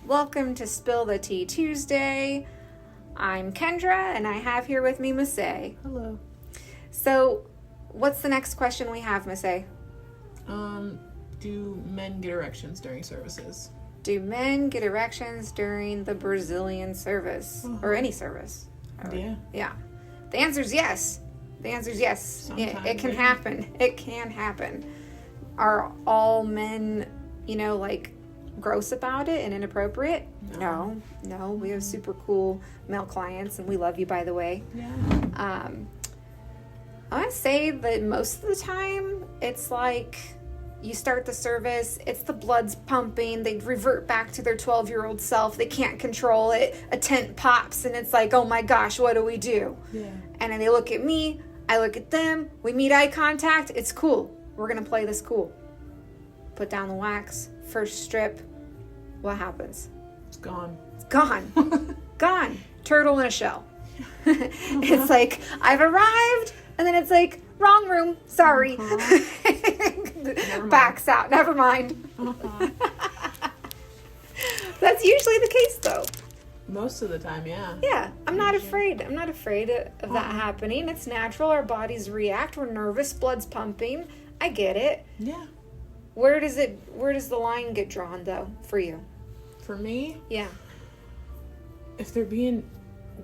Welcome to Spill the Tea Tuesday. I'm Kendra, and I have here with me Masay. Hello. So, what's the next question we have, Masay? Do men get erections during services? Do men get erections during the Brazilian service? Or any service? Yeah. Yeah. The answer is yes. The answer is yes. It can happen. It can happen. Are all men, gross about it and inappropriate? No. We have super cool male clients, and we love you, by the way. Yeah. I want to say that most of the time, it's like you start the service, it's the blood's pumping, they revert back to their 12-year-old self, they can't control it, a tent pops, and it's like, oh my gosh, what do we do? Yeah. And then they look at me, I look at them, we meet eye contact, it's cool. We're going to play this cool. Put down the wax, first strip, what happens? It's gone. It's gone. Gone. Turtle in a shell. It's like, I've arrived, and then it's like, wrong room, sorry. Backs out, never mind. That's usually the case, though. Most of the time, yeah. Yeah, I'm not afraid of that happening. It's natural, our bodies react, we're nervous, blood's pumping. I get it. Yeah. Where does the line get drawn, though, for you? For me? Yeah. If they're being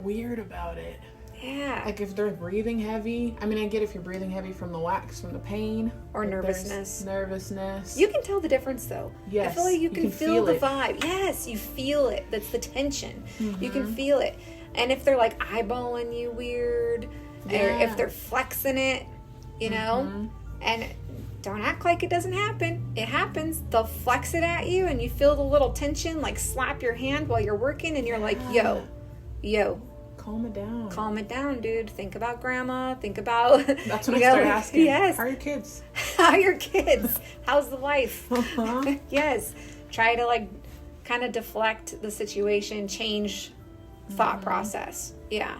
weird about it. Yeah. Like if they're breathing heavy. I mean, I get if you're breathing heavy from the wax, from the pain. Or nervousness. Nervousness. You can tell the difference, though. Yes. I feel like you can feel the it. vibe. Yes, you feel it. That's the tension. Mm-hmm. You can feel it. And if they're like eyeballing you weird, or if they're flexing it, and don't act like it doesn't happen. It happens. They'll flex it at you, and you feel the little tension, like slap your hand while you're working, and you're like, yo. Calm it down. Calm it down, dude. Think about grandma. Think about... That's when I start asking. Yes. How are your kids? How are your kids? How's the wife? Uh-huh. Yes. Try to, kind of deflect the situation, change thought process. Yeah.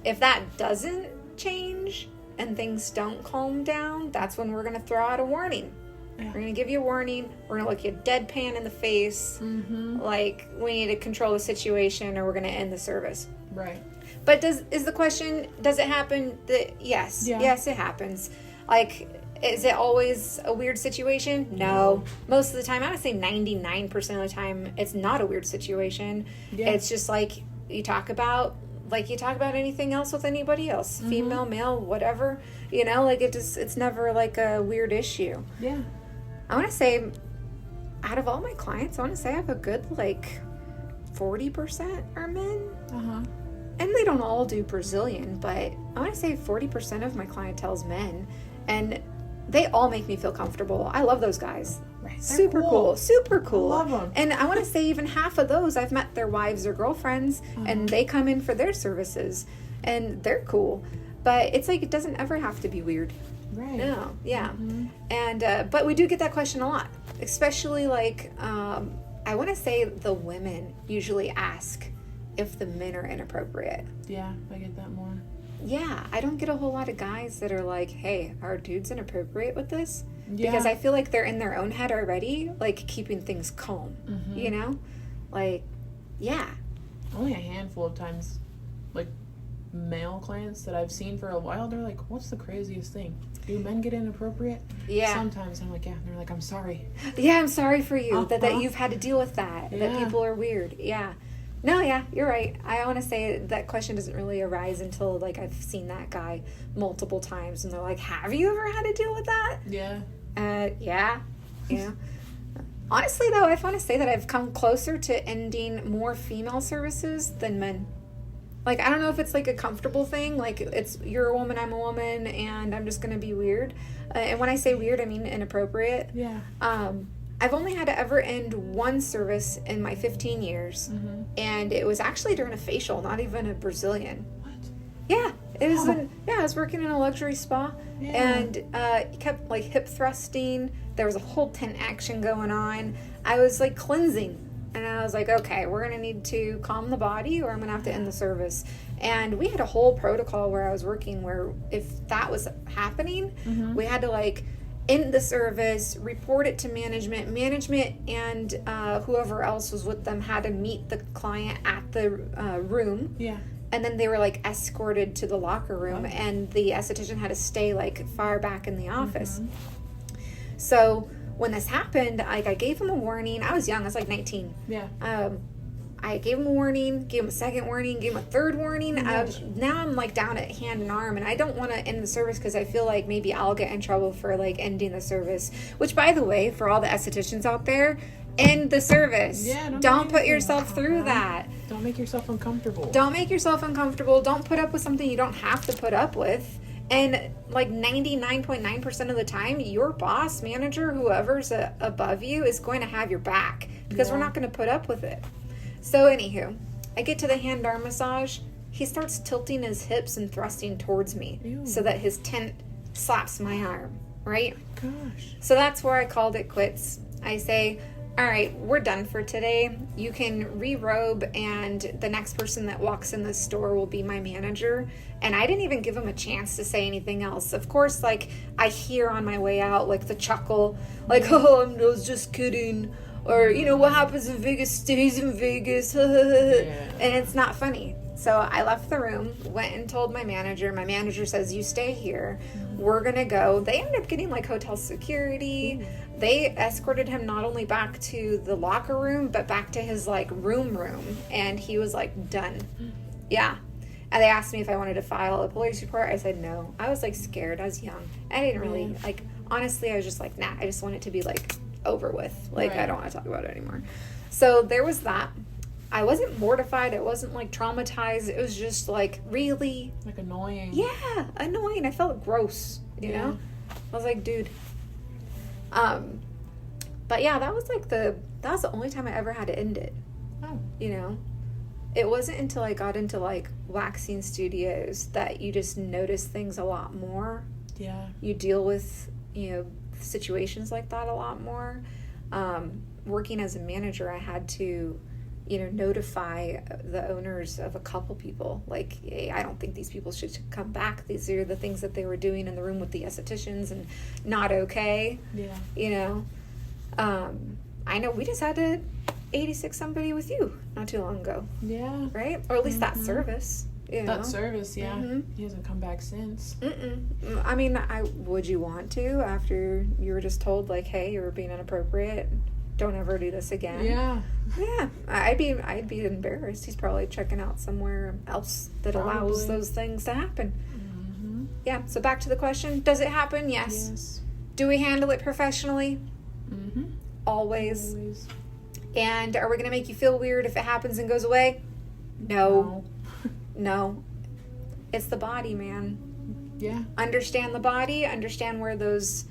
If that doesn't change and things don't calm down, that's when we're going to throw out a warning. Yeah. We're going to give you a warning. We're going to look you deadpan in the face. Mm-hmm. Like, we need to control the situation or we're going to end the service. Right. But is the question, does it happen? Yes. Yeah. Yes, it happens. Like, is it always a weird situation? No. Most of the time, I would say 99% of the time, it's not a weird situation. Yeah. It's just like you talk about anything else with anybody else. Mm-hmm. Female, male, whatever. It's never like a weird issue. Yeah. I want to say, out of all my clients, I want to say I have a good, 40% are men. Uh-huh. And they don't all do Brazilian, but I want to say 40% of my clientele's men. And they all make me feel comfortable. I love those guys. Right. Super cool. Super cool. I love them. And I want to say even half of those, I've met their wives or girlfriends, and they come in for their services. And they're cool. But it's like it doesn't ever have to be weird. Right. No. Yeah. Mm-hmm. And but we do get that question a lot. Especially I want to say the women usually ask if the men are inappropriate. Yeah, I get that more. Yeah, I don't get a whole lot of guys that are like, hey, are dudes inappropriate with this? Yeah. Because I feel like they're in their own head already, keeping things calm, yeah. Only a handful of times, male clients that I've seen for a while, they're like, what's the craziest thing? Do men get inappropriate? Yeah. Sometimes I'm like, yeah. And they're like, I'm sorry. Yeah, I'm sorry for you that you've had to deal with that, that people are weird. Yeah. No, yeah, you're right. I want to say that question doesn't really arise until, I've seen that guy multiple times, and they're like, have you ever had to deal with that? Yeah. Yeah. Honestly, though, I want to say that I've come closer to ending more female services than men. I don't know if it's, a comfortable thing. It's, you're a woman, I'm a woman, and I'm just going to be weird. And when I say weird, I mean inappropriate. Yeah. I've only had to ever end one service in my 15 years, and it was actually during a facial, not even a Brazilian. What? Yeah, it was. I was working in a luxury spa, and kept hip thrusting. There was a whole tent action going on. I was cleansing, and I was like, okay, we're gonna need to calm the body, or I'm gonna have to end the service. And we had a whole protocol where I was working, where if that was happening, we had to in the service, report it to management. Management and whoever else was with them had to meet the client at the room. Yeah. And then they were like escorted to the locker room, and the esthetician had to stay like far back in the office. So when this happened, like I gave him a warning. I was young. I was like 19. Yeah. I gave him a warning, gave him a second warning, gave him a third warning. Now I'm like down at hand and arm, and I don't want to end the service because I feel like maybe I'll get in trouble for like ending the service. Which, by the way, for all the estheticians out there, end the service. Yeah, don't put yourself through that. Don't make yourself uncomfortable. Don't make yourself uncomfortable. Don't put up with something you don't have to put up with. And like 99.9% of the time, your boss, manager, whoever's above you is going to have your back because we're not going to put up with it. So anywho, I get to the hand-arm massage. He starts tilting his hips and thrusting towards me so that his tent slaps my arm, right? Gosh. So that's where I called it quits. I say, all right, we're done for today. You can re-robe, and the next person that walks in the store will be my manager. And I didn't even give him a chance to say anything else. Of course, like, I hear on my way out, like, the chuckle, like, oh, I was just kidding. Or, you know, what happens in Vegas stays in Vegas. And it's not funny. So I left the room, went and told my manager. My manager says, you stay here. We're going to go. They ended up getting, like, hotel security. They escorted him not only back to the locker room, but back to his, like, room. And he was, like, done. Yeah. And they asked me if I wanted to file a police report. I said no. I was, like, scared. I was young. I didn't really, like, honestly, I was just like, nah. I just want it to be, like, over with. Like, I don't want to talk about it anymore. So there was that. I wasn't mortified. I wasn't, like, traumatized. It was just, like, really... Like, annoying. Yeah, annoying. I felt gross, you know? I was like, dude. But, yeah, that was, like, that was the only time I ever had to end it. Oh. You know? It wasn't until I got into, like, waxing studios that you just notice things a lot more. Yeah. You deal with, you know, situations like that a lot more. Working as a manager, I had to, you know, notify the owners of a couple people. Like, hey, I don't think these people should come back. These are the things that they were doing in the room with the estheticians and not okay. Yeah. You know? I know we just had to 86 somebody with you not too long ago. Yeah. Right? Or at least that service. You know? That service, yeah. He hasn't come back since. I mean, would you want to after you were just told, like, hey, you were being inappropriate? Don't ever do this again. Yeah. Yeah. I'd be embarrassed. He's probably checking out somewhere else that allows those things to happen. Yeah. So back to the question. Does it happen? Yes. Do we handle it professionally? Always. And are we going to make you feel weird if it happens and goes away? No. No. It's the body, man. Yeah. Understand the body, understand where those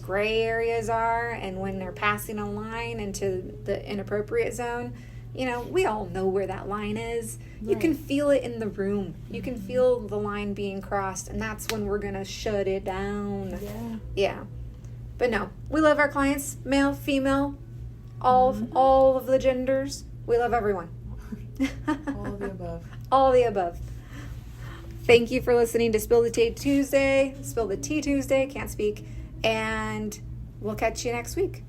gray areas are, and when they're passing a line into the inappropriate zone, you know, we all know where that line is. Right. You can feel it in the room. You can feel the line being crossed, and that's when we're going to shut it down. Yeah. But no, we love our clients, male, female, all of the genders. We love everyone. All of the above. All the above. Thank you for listening to Spill the Tea Tuesday. Can't speak. And we'll catch you next week.